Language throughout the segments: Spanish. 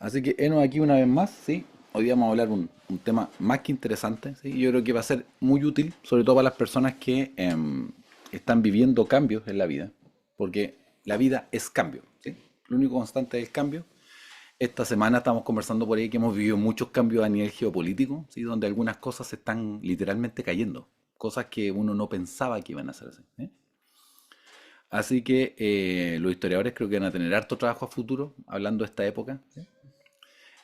Así que enos aquí una vez más, ¿sí? Hoy día vamos a hablar un tema más que interesante, ¿sí? Yo creo que va a ser muy útil, sobre todo para las personas que están viviendo cambios en la vida, porque la vida es cambio, ¿sí? Lo único constante es el cambio. Esta semana estamos conversando por ahí que hemos vivido muchos cambios a nivel geopolítico, ¿sí? Donde algunas cosas se están literalmente cayendo, cosas que uno no pensaba que iban a ser así, ¿eh? Así que los historiadores creo que van a tener harto trabajo a futuro hablando de esta época, ¿sí?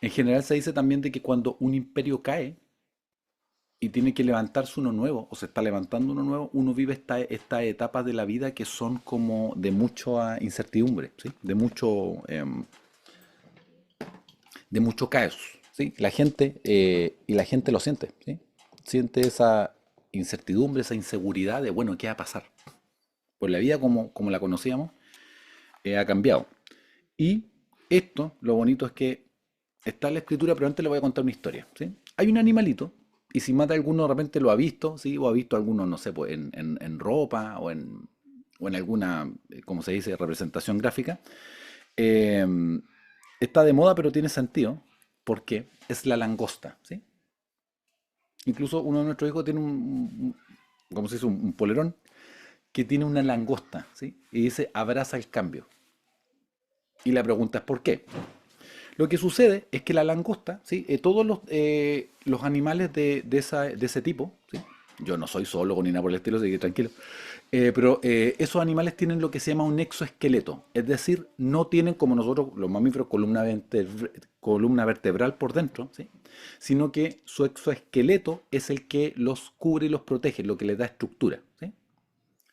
En general se dice también de que cuando un imperio cae y tiene que levantarse uno nuevo, o se está levantando uno nuevo, uno vive esta etapas de la vida que son como de mucha incertidumbre, ¿sí? De mucho caos, ¿sí? Y la gente lo siente, ¿sí? Siente esa incertidumbre, esa inseguridad de, bueno, ¿qué va a pasar? Pues la vida como la conocíamos ha cambiado. Y esto, lo bonito es que está en la escritura, pero antes le voy a contar una historia, ¿sí? Hay un animalito, y si mata a alguno, de repente lo ha visto, ¿sí? O ha visto a alguno, no sé, pues en ropa o en alguna, como se dice, representación gráfica. Eh, Está de moda, pero tiene sentido, porque es la langosta, ¿sí? Incluso uno de nuestros hijos tiene ¿cómo se dice? Un polerón que tiene una langosta, ¿sí? Y dice, abraza el cambio. Y la pregunta es, ¿por qué? Lo que sucede es que la langosta, ¿sí? Todos los animales de ese tipo, ¿sí? Yo no soy zoólogo ni nada por el estilo, así que tranquilo. Pero esos animales tienen lo que se llama un exoesqueleto, es decir, no tienen como nosotros los mamíferos columna vertebral por dentro, ¿sí? Sino que su exoesqueleto es el que los cubre y los protege, lo que les da estructura, ¿sí?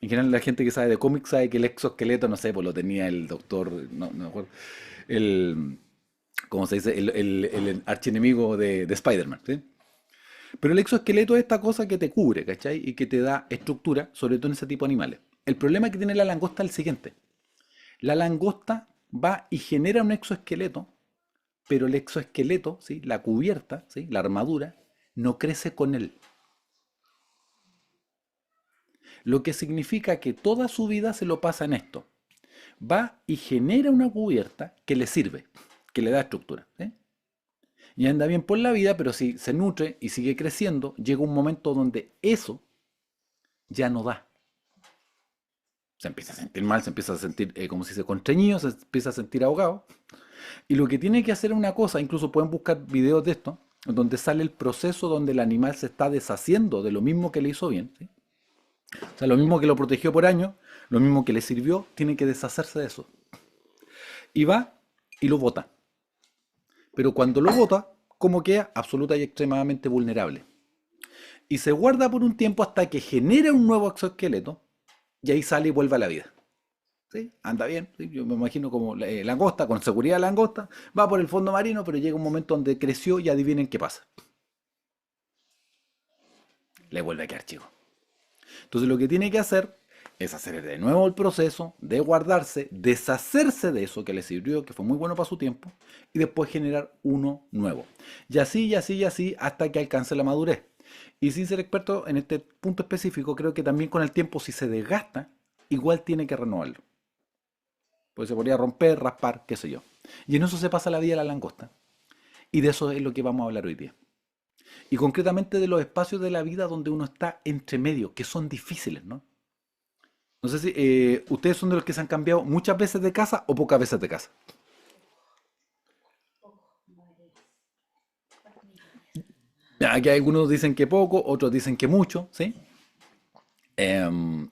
En general la gente que sabe de cómics sabe que el exoesqueleto, no sé, pues lo tenía el doctor, no me acuerdo, el, ¿cómo se dice? El archienemigo de Spider-Man, ¿sí? Pero el exoesqueleto es esta cosa que te cubre, ¿cachai? Y que te da estructura, sobre todo en ese tipo de animales. El problema que tiene la langosta es el siguiente. La langosta va y genera un exoesqueleto, pero el exoesqueleto, ¿sí? La cubierta, ¿sí? La armadura, no crece con él. Lo que significa que toda su vida se lo pasa en esto. Va y genera una cubierta que le sirve, que le da estructura, ¿sí? Y anda bien por la vida, pero si se nutre y sigue creciendo, llega un momento donde eso ya no da. Se empieza a sentir mal, se empieza a sentir, como si se dice, constreñido, se empieza a sentir ahogado. Y lo que tiene que hacer es una cosa, incluso pueden buscar videos de esto, donde sale el proceso donde el animal se está deshaciendo de lo mismo que le hizo bien, ¿sí? O sea, lo mismo que lo protegió por años, lo mismo que le sirvió, tiene que deshacerse de eso. Y va y lo bota. Pero cuando lo bota, ¿cómo queda? Absoluta y extremadamente vulnerable. Y se guarda por un tiempo hasta que genera un nuevo exoesqueleto y ahí sale y vuelve a la vida. ¿Sí? Anda bien, ¿sí? Yo me imagino como langosta, con seguridad langosta, va por el fondo marino, pero llega un momento donde creció y adivinen qué pasa. Le vuelve a quedar chico. Entonces lo que tiene que hacer es hacer de nuevo el proceso de guardarse, deshacerse de eso que le sirvió, que fue muy bueno para su tiempo, y después generar uno nuevo. Y así, y así, y así, hasta que alcance la madurez. Y sin ser experto en este punto específico, creo que también con el tiempo, si se desgasta, igual tiene que renovarlo. Pues se podría romper, raspar, qué sé yo. Y en eso se pasa la vida de la langosta. Y de eso es lo que vamos a hablar hoy día. Y concretamente de los espacios de la vida donde uno está entre medio, que son difíciles, ¿no? No sé si ustedes son de los que se han cambiado muchas veces de casa o pocas veces de casa. Aquí algunos dicen que poco, otros dicen que mucho, ¿sí?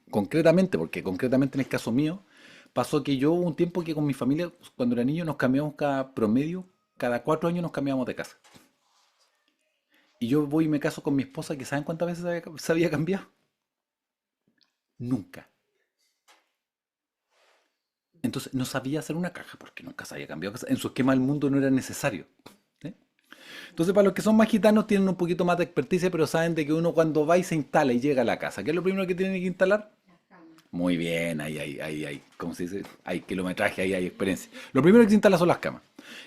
Concretamente, porque concretamente en el caso mío, pasó que yo hubo un tiempo que con mi familia, cuando era niño, nos cambiamos cada promedio, cada 4 años nos cambiamos de casa. Y yo voy y me caso con mi esposa, que ¿saben cuántas veces se había cambiado? Nunca. Entonces no sabía hacer una caja porque nunca se había cambiado. En su esquema del mundo no era necesario, ¿sí? Entonces, para los que son más gitanos tienen un poquito más de experticia, pero saben de que uno cuando va y se instala y llega a la casa, ¿qué es lo primero que tienen que instalar? Muy bien, ahí, ¿cómo se dice? Hay kilometraje, ahí hay experiencia. Lo primero que se instala son las camas.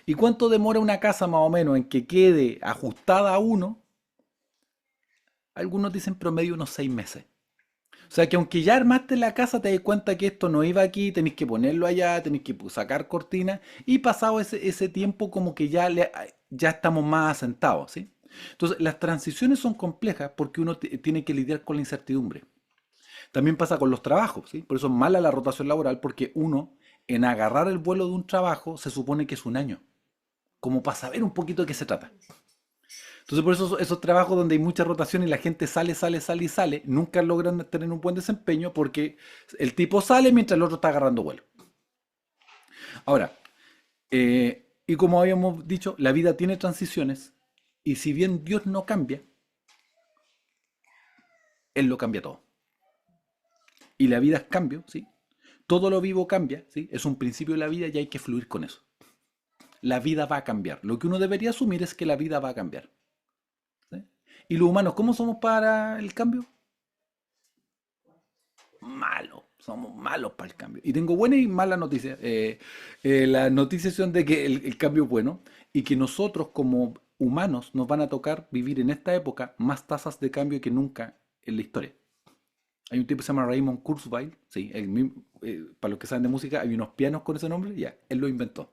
¿Y cuánto demora una casa más o menos en que quede ajustada a uno? Algunos dicen promedio unos 6 meses. sea que aunque ya armaste la casa, te das cuenta que esto no iba aquí, tenés que ponerlo allá, tenés que sacar cortinas, y pasado ese tiempo como que ya estamos más asentados, ¿sí? Entonces, las transiciones son complejas porque uno tiene que lidiar con la incertidumbre. También pasa con los trabajos, ¿sí? Por eso es mala la rotación laboral, porque uno, en agarrar el vuelo de un trabajo, se supone que es un año, como para saber un poquito de qué se trata. Entonces, por eso esos trabajos donde hay mucha rotación y la gente sale, sale, sale y sale, nunca logran tener un buen desempeño porque el tipo sale mientras el otro está agarrando vuelo. Ahora, y como habíamos dicho, la vida tiene transiciones y si bien Dios no cambia, Él lo cambia todo. Y la vida es cambio, ¿sí? Todo lo vivo cambia, ¿sí? Es un principio de la vida y hay que fluir con eso. La vida va a cambiar. Lo que uno debería asumir es que la vida va a cambiar. ¿Sí? Y los humanos, ¿cómo somos para el cambio? Malos. Somos malos para el cambio. Y tengo buenas y malas noticias. Las noticias son de que el cambio es bueno y que nosotros como humanos nos van a tocar vivir en esta época más tasas de cambio que nunca en la historia. Hay un tipo que se llama Raymond Kurzweil, sí, para los que saben de música, hay unos pianos con ese nombre, ya, él lo inventó.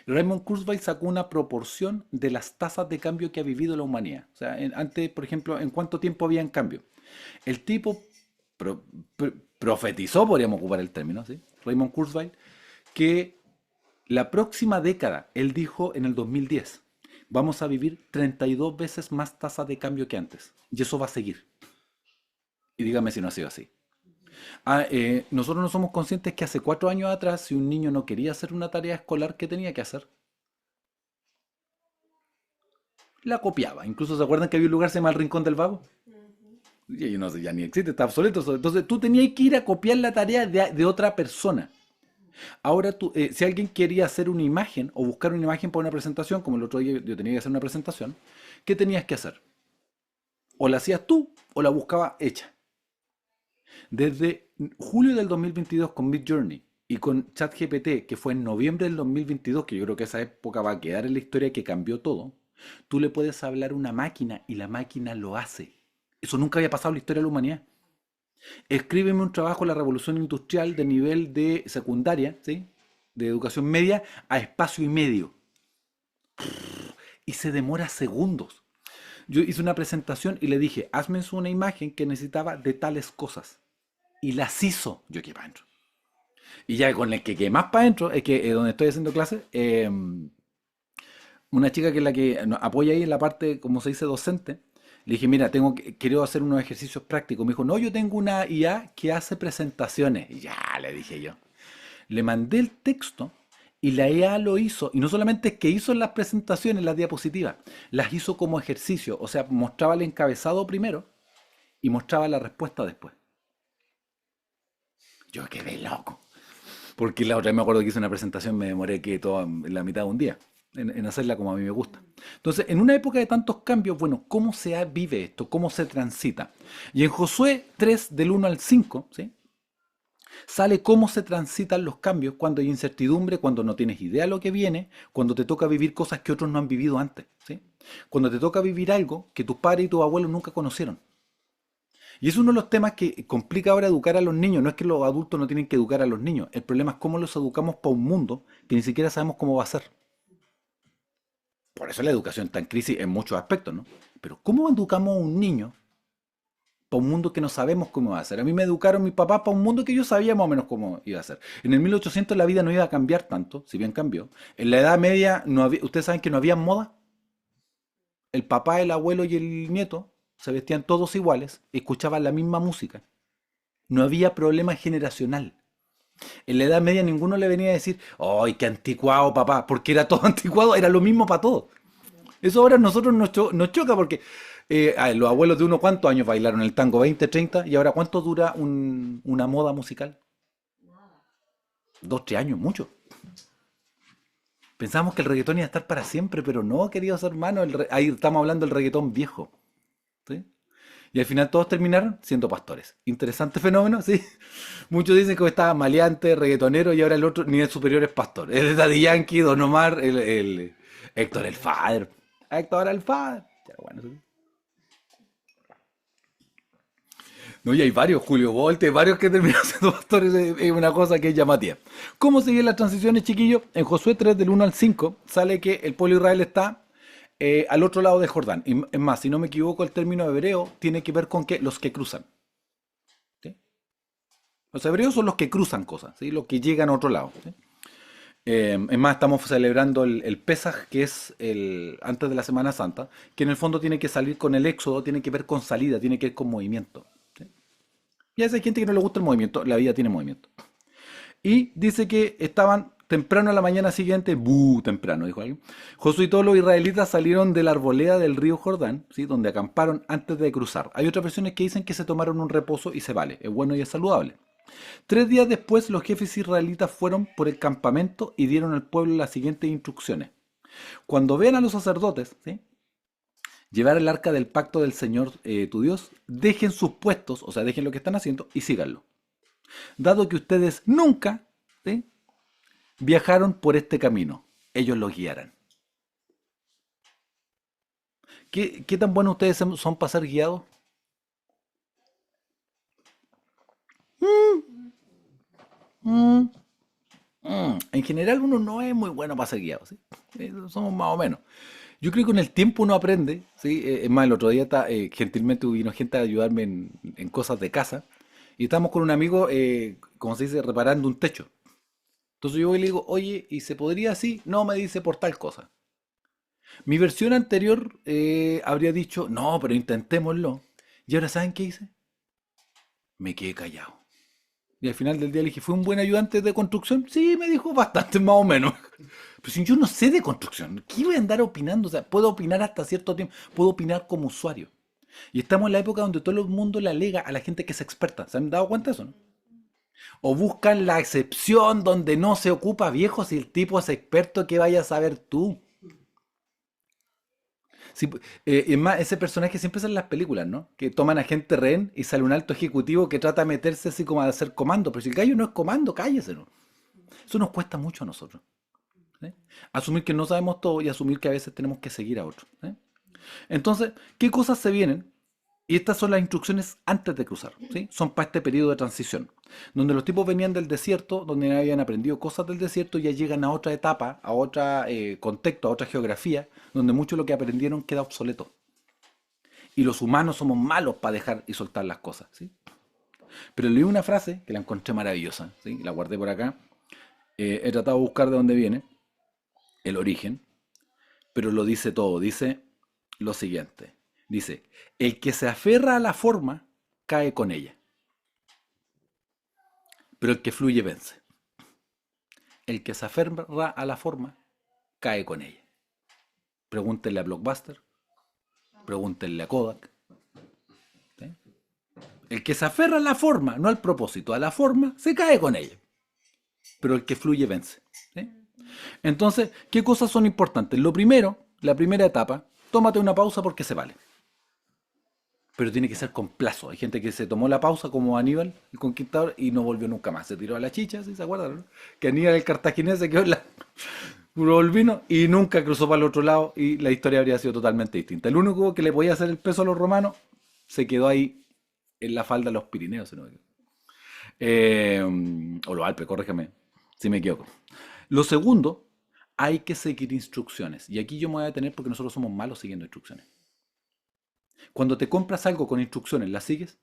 Raymond Kurzweil sacó una proporción de las tasas de cambio que ha vivido la humanidad. O sea, antes, por ejemplo, en cuánto tiempo había en cambio. El tipo pro- profetizó, podríamos ocupar el término, ¿sí? Raymond Kurzweil, que la próxima década, él dijo en el 2010, vamos a vivir 32 veces más tasa de cambio que antes. Y eso va a seguir. Y dígame si no ha sido así. Nosotros no somos conscientes que hace 4 años atrás, si un niño no quería hacer una tarea escolar, ¿qué tenía que hacer? La copiaba. Incluso se acuerdan que había un lugar que se llama el Rincón del Vago. Y no sé, ya ni existe, está obsoleto eso. Entonces tú tenías que ir a copiar la tarea de otra persona. Ahora tú, si alguien quería hacer una imagen o buscar una imagen para una presentación, como el otro día yo tenía que hacer una presentación, ¿qué tenías que hacer? O la hacías tú o la buscaba hecha. Desde julio del 2022 con Midjourney y con ChatGPT, que fue en noviembre del 2022, que yo creo que esa época va a quedar en la historia que cambió todo, tú le puedes hablar a una máquina y la máquina lo hace. Eso nunca había pasado en la historia de la humanidad. Escríbeme un trabajo en la revolución industrial de nivel de secundaria, ¿sí? De educación media a espacio y medio. Y se demora segundos. Yo hice una presentación y le dije, hazme una imagen que necesitaba de tales cosas. Y las hizo. Yo quedé para adentro. Y ya con el que quedé más para adentro es que donde estoy haciendo clases, una chica que es la que nos apoya ahí en la parte, como se dice, docente, le dije, mira, quiero hacer unos ejercicios prácticos. Me dijo, no, yo tengo una IA que hace presentaciones. Y ya, le dije yo. Le mandé el texto y la IA lo hizo. Y no solamente es que hizo las presentaciones, las diapositivas, las hizo como ejercicio. O sea, mostraba el encabezado primero y mostraba la respuesta después. Yo quedé loco. Porque la otra vez me acuerdo que hice una presentación, me demoré que toda en la mitad de un día en hacerla como a mí me gusta. Entonces, en una época de tantos cambios, bueno, ¿cómo vive esto? ¿Cómo se transita? Y en Josué 3 del 1 al 5, ¿sí? Sale cómo se transitan los cambios cuando hay incertidumbre, cuando no tienes idea de lo que viene, cuando te toca vivir cosas que otros no han vivido antes, ¿sí? Cuando te toca vivir algo que tus padres y tus abuelos nunca conocieron. Y es uno de los temas que complica ahora educar a los niños. No es que los adultos no tienen que educar a los niños. El problema es cómo los educamos para un mundo que ni siquiera sabemos cómo va a ser. Por eso la educación está en crisis en muchos aspectos, ¿no? Pero ¿cómo educamos a un niño para un mundo que no sabemos cómo va a ser? A mí me educaron mis papás para un mundo que yo sabía más o menos cómo iba a ser. En el 1800 la vida no iba a cambiar tanto, si bien cambió. En la Edad Media, no había, ustedes saben que no había moda. El papá, el abuelo y el nieto se vestían todos iguales, escuchaban la misma música. No había problema generacional. En la Edad Media ninguno le venía a decir, ¡ay, qué anticuado, papá! Porque era todo anticuado, era lo mismo para todos. Eso ahora a nosotros nos choca porque los abuelos de uno, ¿cuántos años bailaron el tango? ¿20, 30? ¿Y ahora cuánto dura una moda musical? 2, 3 años, mucho. Pensamos que el reggaetón iba a estar para siempre, pero no, queridos hermanos, ahí estamos hablando del reggaetón viejo. ¿Sí? Y al final todos terminaron siendo pastores. Interesante fenómeno, ¿sí? Muchos dicen que estaba maleante, reggaetonero y ahora el otro nivel superior es pastor. El Daddy Yankee, Don Omar, el Héctor el Father. Héctor el Father. Ya, bueno, sí. No, y hay varios, Julio Volte, varios que terminan siendo pastores, es una cosa que es llamativa. ¿Cómo siguen las transiciones, chiquillos? En Josué 3, del 1 al 5, sale que el pueblo de Israel está al otro lado de Jordán. Y es más, si no me equivoco, el término hebreo tiene que ver con que los que cruzan. ¿Sí? Los hebreos son los que cruzan cosas, ¿sí? Los que llegan a otro lado. ¿Sí? Es más, estamos celebrando el Pesaj, que es el antes de la Semana Santa, que en el fondo tiene que salir con el éxodo, tiene que ver con salida, tiene que ver con movimiento. ¿Sí? Y a veces hay gente que no le gusta el movimiento, la vida tiene movimiento. Y dice que estaban temprano a la mañana siguiente, temprano, dijo alguien. Josué y todos los israelitas salieron de la arboleda del río Jordán, ¿sí? Donde acamparon antes de cruzar. Hay otras versiones que dicen que se tomaron un reposo y se vale, es bueno y es saludable. 3 días después, los jefes israelitas fueron por el campamento y dieron al pueblo las siguientes instrucciones. Cuando vean a los sacerdotes, ¿sí? Llevar el arca del pacto del Señor tu Dios, dejen sus puestos, o sea, dejen lo que están haciendo y síganlo. Dado que ustedes nunca, ¿sí? viajaron por este camino, ellos los guiarán. ¿Qué tan buenos ustedes son para ser guiados? En general uno no es muy bueno para ser guiado, ¿sí? Somos más o menos. Yo creo que con el tiempo uno aprende, ¿sí? Es más, el otro día gentilmente vino gente a ayudarme en cosas de casa y estábamos con un amigo, como se dice, reparando un techo. Entonces yo voy y le digo, oye, ¿y se podría así? No, me dice por tal cosa. Mi versión anterior habría dicho, no, pero intentémoslo. Y ahora, ¿saben qué hice? Me quedé callado. Y al final del día le dije, ¿fue un buen ayudante de construcción? Sí, me dijo bastante, más o menos. Pero si yo no sé de construcción, ¿qué voy a andar opinando? O sea, puedo opinar hasta cierto tiempo, puedo opinar como usuario. Y estamos en la época donde todo el mundo le alega a la gente que es experta. ¿Se han dado cuenta de eso, no? O buscan la excepción donde no se ocupa viejo si el tipo es experto, ¿qué vayas a saber tú? Sí, es más, ese personaje siempre sale en las películas, ¿no? Que toman a gente rehén y sale un alto ejecutivo que trata de meterse así como a hacer comando. Pero si el gallo no es comando, cállese, ¿no? Eso nos cuesta mucho a nosotros. ¿Sí? Asumir que no sabemos todo y asumir que a veces tenemos que seguir a otros. ¿Sí? Entonces, ¿qué cosas se vienen? Y estas son las instrucciones antes de cruzar, ¿sí? Son para este periodo de transición, donde los tipos venían del desierto, donde habían aprendido cosas del desierto y ya llegan a otra etapa, a otro contexto, a otra geografía, donde mucho de lo que aprendieron queda obsoleto. Y los humanos somos malos para dejar y soltar las cosas, ¿sí? Pero leí una frase que la encontré maravillosa, ¿sí? La guardé por acá. He tratado de buscar de dónde viene, el origen, pero lo dice todo. Dice lo siguiente. Dice, el que se aferra a la forma cae con ella, pero el que fluye vence. El que se aferra a la forma cae con ella. Pregúntenle a Blockbuster, pregúntenle a Kodak. ¿Sí? El que se aferra a la forma, no al propósito, a la forma, se cae con ella. Pero el que fluye vence. ¿Sí? Entonces, ¿qué cosas son importantes? Lo primero, la primera etapa, tómate una pausa porque se vale. Pero tiene que ser con plazo. Hay gente que se tomó la pausa como Aníbal, el conquistador, y no volvió nunca más. Se tiró a la chicha, ¿sí se acuerdan? ¿No? Que Aníbal el cartaginés se quedó en la volvino y nunca cruzó para el otro lado y la historia habría sido totalmente distinta. El único que le podía hacer el peso a los romanos se quedó ahí en la falda de los Pirineos, si no me equivoco. O los Alpes, corrígeme si me equivoco. Lo segundo, hay que seguir instrucciones. Y aquí yo me voy a detener porque nosotros somos malos siguiendo instrucciones. Cuando te compras algo con instrucciones, ¿las sigues?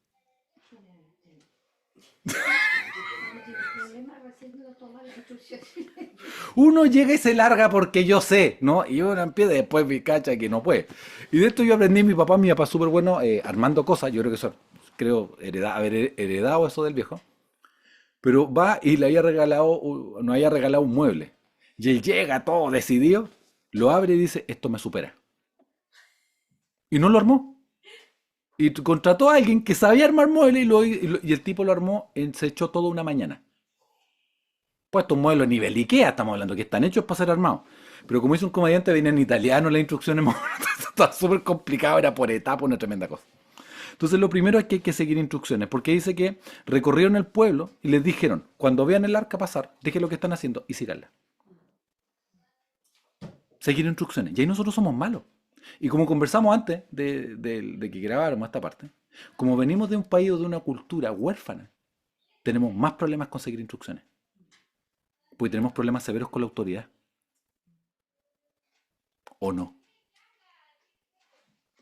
Uno llega y se larga porque yo sé, ¿no? Y uno empieza y después me cacha que no puede. Y de esto yo aprendí, mi papá es súper bueno armando cosas, yo creo que eso, creo, haber heredado eso del viejo, pero va y le había regalado, no había regalado un mueble. Y él llega todo decidido, lo abre y dice, esto me supera. Y no lo armó. Y contrató a alguien que sabía armar muebles y el tipo lo armó, se echó toda una mañana. Pues estos modelos nivel IKEA estamos hablando, que están hechos para ser armados. Pero como hizo un comediante, venía en italiano las instrucciones, estaba súper complicado, era por etapa, una tremenda cosa. Entonces lo primero es que hay que seguir instrucciones, porque dice que recorrieron el pueblo y les dijeron, cuando vean el arca pasar, dejen lo que están haciendo y síganla. Seguir instrucciones. Y ahí nosotros somos malos. Y como conversamos antes de que grabáramos esta parte, Como venimos de un país o de una cultura huérfana, tenemos más problemas con seguir instrucciones, porque tenemos problemas severos con la autoridad, ¿o no?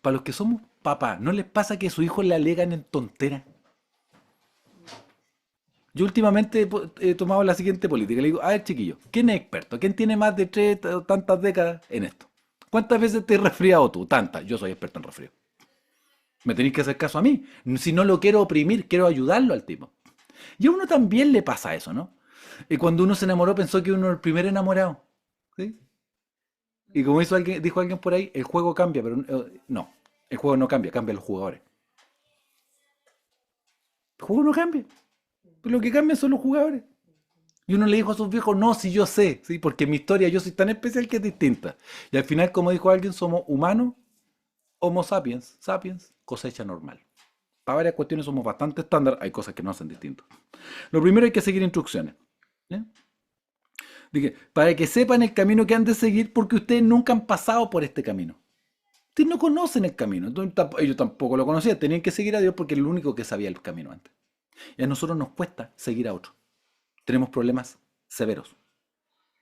Para los que somos papás, ¿no les pasa que a sus hijos le alegan en tonteras? Yo últimamente he tomado la siguiente política. Le digo, a ver, chiquillo, ¿quién es experto? ¿Quién tiene más de tantas décadas en esto? ¿Cuántas veces te has resfriado tú? Tantas. Yo soy experto en resfrío. Me tenéis que hacer caso a mí. Si no lo quiero oprimir, quiero ayudarlo al tipo. Y a uno también le pasa eso, ¿no? Y cuando uno se enamoró pensó que uno era el primer enamorado. ¿Sí? Y como dijo alguien por ahí, el juego cambia, pero no. El juego no cambia, cambian los jugadores. El juego no cambia. Lo que cambian son los jugadores. Y uno le dijo a sus viejos, no, si yo sé, ¿sí? Porque mi historia yo soy tan especial que es distinta. Y al final, como dijo alguien, somos humanos, homo sapiens, sapiens, cosecha normal. Para varias cuestiones somos bastante estándar, hay cosas que no hacen distinto. Lo primero hay que seguir instrucciones. ¿Ya? Dije, para que sepan el camino que han de seguir, porque ustedes nunca han pasado por este camino. Ustedes no conocen el camino, entonces, ellos tampoco lo conocían, tenían que seguir a Dios porque es el único que sabía el camino antes. Y a nosotros nos cuesta seguir a otro. Tenemos problemas severos.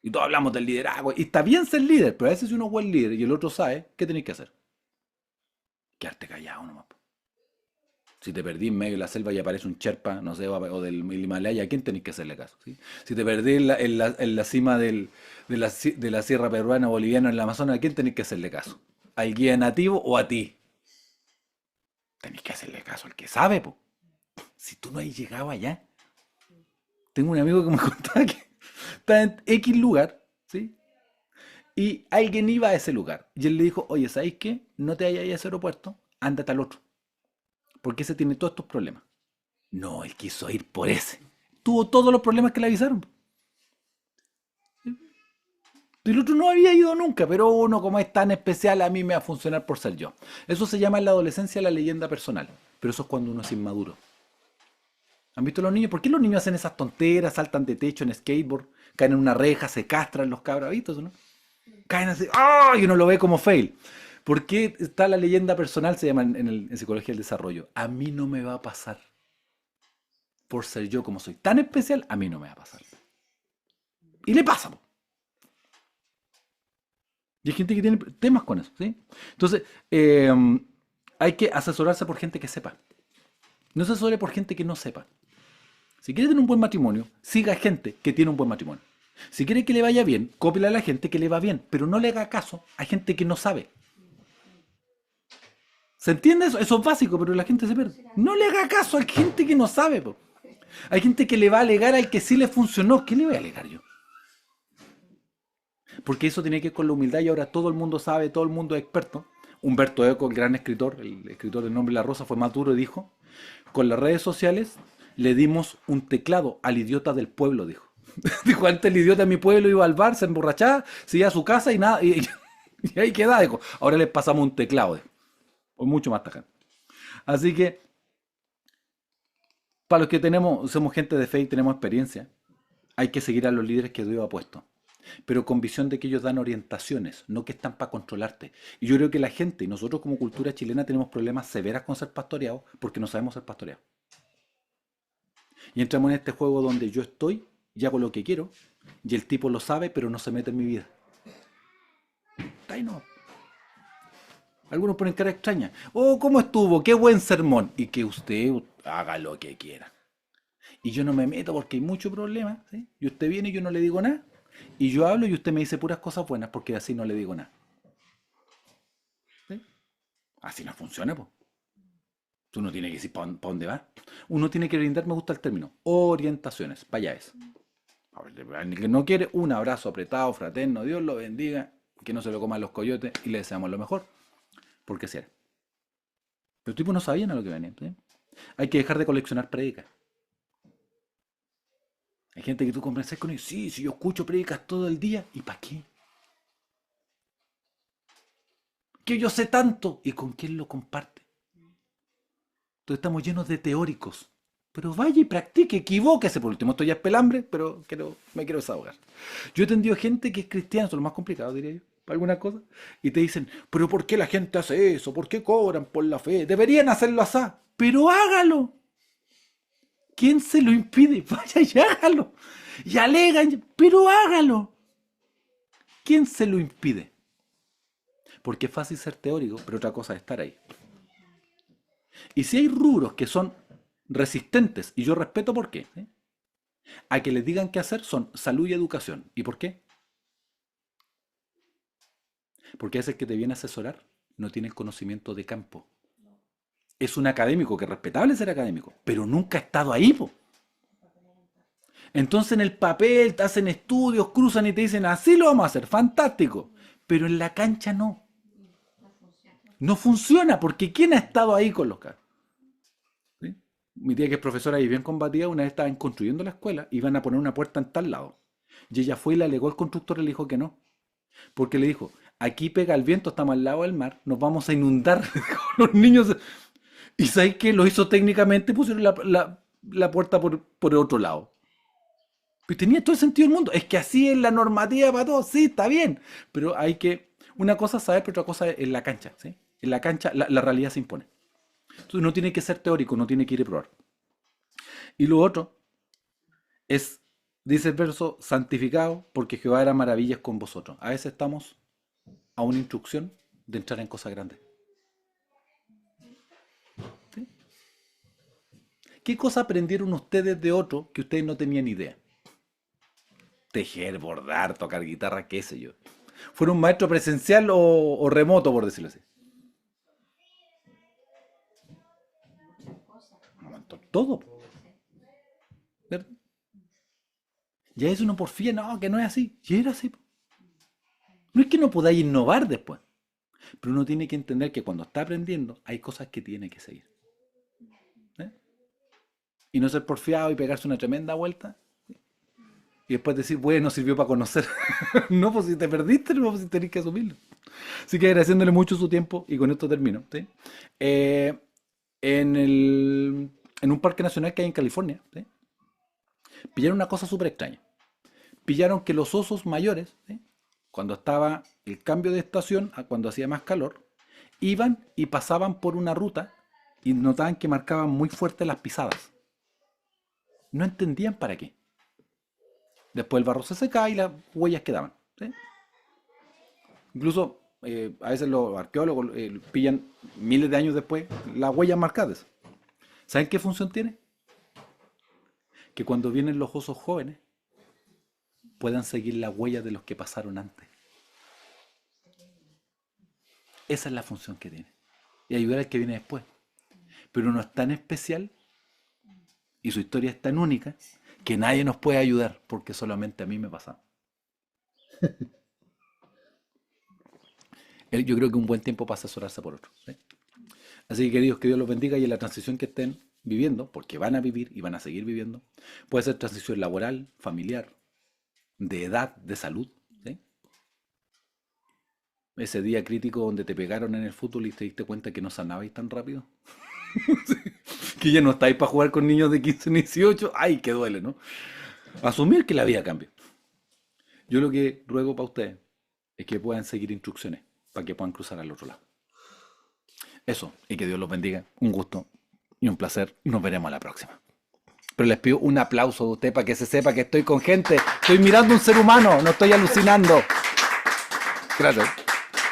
Y todos hablamos del liderazgo. Y está bien ser líder, pero a veces si uno es buen líder y el otro sabe, ¿qué tenéis que hacer? Quedarte callado nomás. Si te perdí en medio de la selva y aparece un Sherpa, no sé, o del Himalaya, ¿a quién tenéis que hacerle caso? ¿Sí? Si te perdí en la cima de la sierra peruana o boliviana en la Amazonas, ¿a quién tenéis que hacerle caso? ¿Al guía nativo o a ti? Tenéis que hacerle caso al que sabe, po. Si tú no has llegado allá. Tengo un amigo que me contaba que está en X lugar, ¿sí? Y alguien iba a ese lugar. Y él le dijo, oye, ¿sabéis qué? No te vayas a ese aeropuerto, ándate al otro. Porque ese tiene todos estos problemas. No, él quiso ir por ese. Tuvo todos los problemas que le avisaron. El otro no había ido nunca, pero uno como es tan especial, a mí me va a funcionar por ser yo. Eso se llama en la adolescencia la leyenda personal. Pero eso es cuando uno es inmaduro. ¿Han visto los niños? ¿Por qué los niños hacen esas tonteras, saltan de techo en skateboard, caen en una reja, se castran los cabros? ¿Han visto eso, no? Caen así, ¡ah! Y uno lo ve como fail. ¿Por qué está la leyenda personal? Se llama en psicología del desarrollo. A mí no me va a pasar. Por ser yo como soy tan especial, a mí no me va a pasar. Y le pasa, po. Y hay gente que tiene temas con eso, ¿sí? Entonces, hay que asesorarse por gente que sepa. No se asesore por gente que no sepa. Si quiere tener un buen matrimonio, siga a gente que tiene un buen matrimonio. Si quiere que le vaya bien, cópiale a la gente que le va bien, pero no le haga caso a gente que no sabe. ¿Se entiende eso? Eso es básico, pero la gente se pierde. No le haga caso a gente que no sabe, po. Hay gente que le va a alegar al que sí le funcionó. ¿Qué le voy a alegar yo? Porque eso tiene que ver con la humildad y ahora todo el mundo sabe, todo el mundo es experto. Humberto Eco, el gran escritor, el escritor del Nombre de la Rosa, fue más duro y dijo, con las redes sociales le dimos un teclado al idiota del pueblo, dijo. Dijo, antes el idiota de mi pueblo iba al bar, se emborrachaba, se iba a su casa y nada, y ahí queda, dijo. Ahora les pasamos un teclado, dijo. O mucho más tajante. Así que, para los que somos gente de fe y tenemos experiencia, hay que seguir a los líderes que Dios ha puesto. Pero con visión de que ellos dan orientaciones, no que están para controlarte. Y yo creo que la gente, y nosotros como cultura chilena, tenemos problemas severos con ser pastoreados porque no sabemos ser pastoreados. Y entramos en este juego donde yo estoy y hago lo que quiero, y el tipo lo sabe, pero no se mete en mi vida. Ahí no. Algunos ponen cara extraña. Oh, ¿cómo estuvo? Qué buen sermón. Y que usted haga lo que quiera. Y yo no me meto porque hay mucho problema, ¿sí? Y usted viene y yo no le digo nada. Y yo hablo y usted me dice puras cosas buenas porque así no le digo nada. ¿Sí? Así no funciona, pues. Tú no tienes que decir para dónde va. Uno tiene que brindar, me gusta el término, orientaciones. Para allá es. El que no quiere, un abrazo apretado, fraterno, Dios lo bendiga, que no se lo coman los coyotes y le deseamos lo mejor. Porque así era. Pero los tipos no sabían a lo que venían, ¿sí? Hay que dejar de coleccionar prédicas. Hay gente que tú conversas con ellos, sí, si yo escucho prédicas todo el día, ¿y para qué? Que yo sé tanto, ¿y con quién lo comparte? Entonces estamos llenos de teóricos. Pero vaya y practique, equivóquese. Por último, esto ya es pelambre, pero me quiero desahogar. Yo he atendido gente que es cristiana, eso es lo más complicado, diría yo. para alguna cosa, y te dicen, pero ¿por qué la gente hace eso? ¿Por qué cobran por la fe? Deberían hacerlo así, pero hágalo. ¿Quién se lo impide? Vaya y hágalo. Y alegan, pero hágalo. ¿Quién se lo impide? Porque es fácil ser teórico, pero otra cosa es estar ahí. Y si hay rubros que son resistentes, y yo respeto por qué, ¿sí? A que les digan qué hacer, son salud y educación. ¿Y por qué? Porque ese que te viene a asesorar no tiene conocimiento de campo. Es un académico, que es respetable ser académico, pero nunca ha estado ahí, po. Entonces en el papel te hacen estudios, cruzan y te dicen, así lo vamos a hacer, fantástico. Pero en la cancha no. No funciona, porque ¿quién ha estado ahí con los caras? ¿Sí? Mi tía, que es profesora y bien combatida, una vez estaban construyendo la escuela y iban a poner una puerta en tal lado. Y ella fue y le alegó al constructor y le dijo que no. Porque le dijo, aquí pega el viento, estamos al lado del mar, nos vamos a inundar con los niños. Y ¿sabes qué? Lo hizo técnicamente, pusieron la puerta por otro lado. Pues tenía todo el sentido del mundo. Es que así es la normativa para todos. Sí, está bien. Pero hay que... Una cosa es saber, pero otra cosa es en la cancha. ¿Sí? En la cancha la realidad se impone. Entonces no tiene que ser teórico, no tiene que ir a probar. Y lo otro es, dice el verso, santificado porque Jehová hará maravillas con vosotros. A veces estamos a una instrucción de entrar en cosas grandes. ¿Sí? ¿Qué cosa aprendieron ustedes de otro que ustedes no tenían idea? Tejer, bordar, tocar guitarra, qué sé yo. ¿Fueron maestro presencial o remoto, por decirlo así? Un montón, todo. ¿Verdad? Ya eso uno porfía, no, que no es así. Y era así. No es que no podáis innovar después, pero uno tiene que entender que cuando está aprendiendo hay cosas que tiene que seguir. ¿Eh? Y no ser porfiado y pegarse una tremenda vuelta y después decir, bueno, sirvió para conocer. No, pues si te perdiste, no, pues si tenés que asumirlo. Así que agradeciéndole mucho su tiempo y con esto termino. ¿Sí? Eh, en un parque nacional que hay en California, ¿sí? Pillaron una cosa súper extraña. Pillaron que los osos mayores, ¿sí? Cuando estaba el cambio de estación, a cuando hacía más calor, iban y pasaban por una ruta y notaban que marcaban muy fuerte las pisadas. No entendían para qué. Después el barro se secaba y las huellas quedaban. ¿Sí? Incluso a veces los arqueólogos pillan miles de años después las huellas marcadas. ¿Saben qué función tiene? Que cuando vienen los osos jóvenes puedan seguir las huellas de los que pasaron antes. Esa es la función que tiene. Y ayudar al que viene después. Pero no es tan especial y su historia es tan única que nadie nos puede ayudar porque solamente a mí me pasa. Yo creo que un buen tiempo para asesorarse por otros. ¿Sí? Así que queridos, que Dios los bendiga y en la transición que estén viviendo, porque van a vivir y van a seguir viviendo, puede ser transición laboral, familiar, de edad, de salud. ¿Sí? Ese día crítico donde te pegaron en el fútbol y te diste cuenta que no sanabais tan rápido. Que ya no estáis para jugar con niños de 15 ni 18. Ay, que duele, ¿no? Asumir que la vida cambia. Yo lo que ruego para ustedes es que puedan seguir instrucciones para que puedan cruzar al otro lado. Eso, y que Dios los bendiga. Un gusto y un placer. Nos veremos a la próxima. Pero les pido un aplauso de usted para que se sepa que estoy con gente. Estoy mirando un ser humano, no estoy alucinando. Gracias.